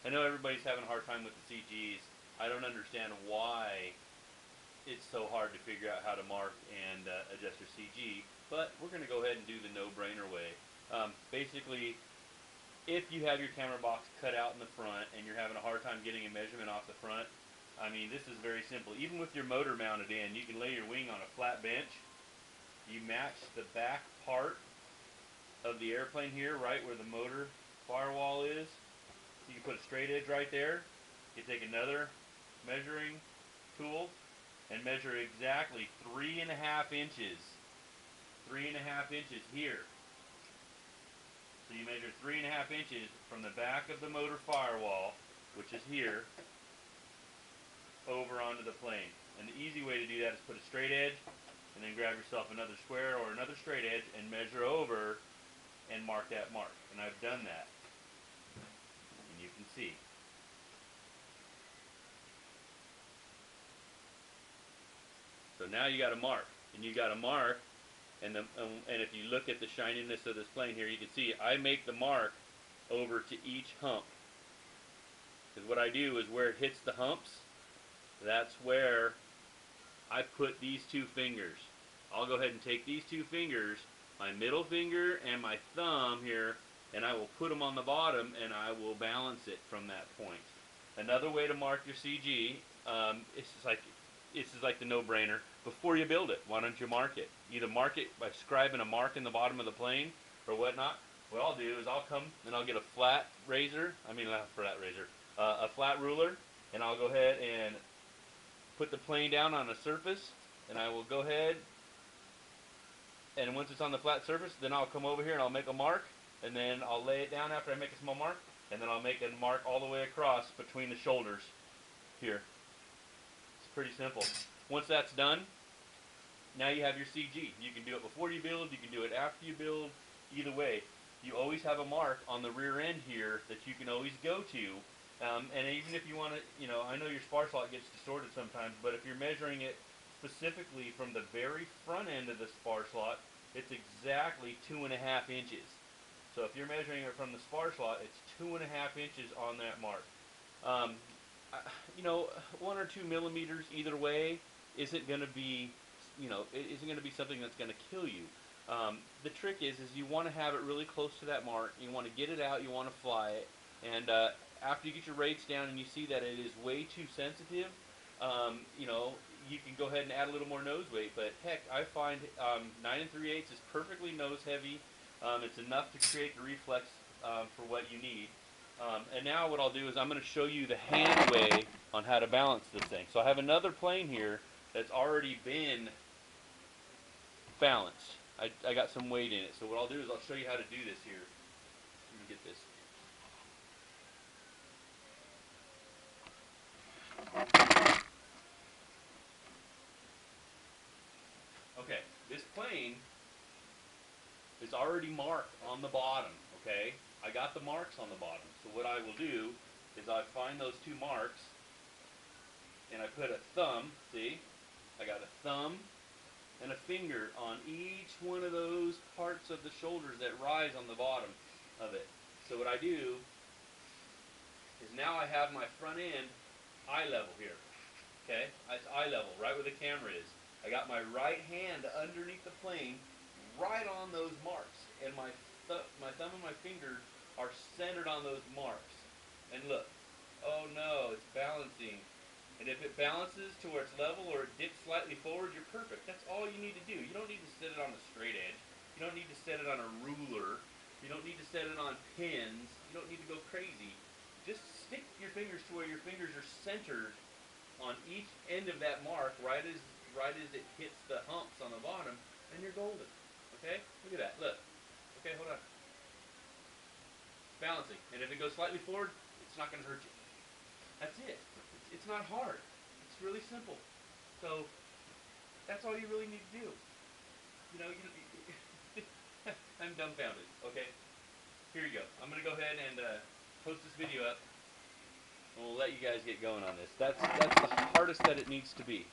I know everybody's having a hard time with the CGs. I don't understand why it's so hard to figure out how to mark and adjust your CG, but we're going to go ahead and do the no-brainer way. Basically, if you have your camera box cut out in the front and you're having a hard time getting a measurement off the front, I mean, this is very simple. Even with your motor mounted in, you can lay your wing on a flat bench. You match the back part of the airplane here, right where the motor firewall is. So you can put a straight edge right there. You take another measuring tool and measure exactly 3.5 inches. 3.5 inches here. So you measure 3.5 inches from the back of the motor firewall, which is here, over onto the plane. And the easy way to do that is put a straight edge and then grab yourself another square or another straight edge and measure over and mark that mark. And I've done that. And you can see. So now you got a mark. And you got a mark, and if you look at the shininess of this plane here, you can see I make the mark over to each hump. Because what I do is where it hits the humps, that's where I put these two fingers. I'll go ahead and take these two fingers, my middle finger and my thumb here, and I will put them on the bottom and I will balance it from that point. Another way to mark your CG, this is like the no-brainer. Before you build it, why don't you mark it? Either mark it by scribing a mark in the bottom of the plane or whatnot. What I'll do is I'll come and I'll get a flat razor, a flat ruler, and I'll go ahead and put the plane down on a surface, and I will go ahead, and once it's on the flat surface, then I'll come over here and I'll make a mark, and then I'll lay it down after I make a small mark, and then I'll make a mark all the way across between the shoulders here. It's pretty simple. Once that's done, now you have your CG. You can do it before you build, you can do it after you build. Either way, you always have a mark on the rear end here that you can always go to. And even if you want to, I know your spar slot gets distorted sometimes, but if you're measuring it specifically from the very front end of the spar slot, it's exactly 2.5 inches. So if you're measuring it from the spar slot, it's 2.5 inches on that mark. 1 or 2 millimeters either way isn't going to be, isn't going to be something that's going to kill you. The trick is you want to have it really close to that mark. You want to get it out. You want to fly it, and after you get your rates down and you see that it is way too sensitive, you can go ahead and add a little more nose weight. But heck, I find 9 3/8 is perfectly nose heavy. It's enough to create the reflex for what you need. And now what I'll do is I'm going to show you the hand way on how to balance this thing. So I have another plane here that's already been balanced. I got some weight in it. So what I'll do is I'll show you how to do this here. Let me get this. Okay, this plane is already marked on the bottom, okay? I got the marks on the bottom. So what I will do is I find those two marks and I put a thumb, see? I got a thumb and a finger on each one of those parts of the shoulders that rise on the bottom of it. So what I do is now I have my front end eye level here, okay? It's eye level, right where the camera is. I got my right hand underneath the plane, right on those marks, and my thumb and my finger are centered on those marks. And look, oh no, it's balancing. And if it balances to where it's level or it dips slightly forward, you're perfect. That's all you need to do. You don't need to set it on a straight edge. You don't need to set it on a ruler. You don't need to set it on pins. You don't need to go crazy. Just stick your fingers to where your fingers are centered on each end of that mark, right as it hits the humps on the bottom, and you're golden. Okay? Look at that. Look. Okay, hold on. Balancing. And if it goes slightly forward, it's not going to hurt you. That's it. It's not hard. It's really simple. So that's all you really need to do. I'm dumbfounded. Okay? Here you go. I'm going to go ahead and post this video up, and we'll let you guys get going on this. That's the hardest that it needs to be.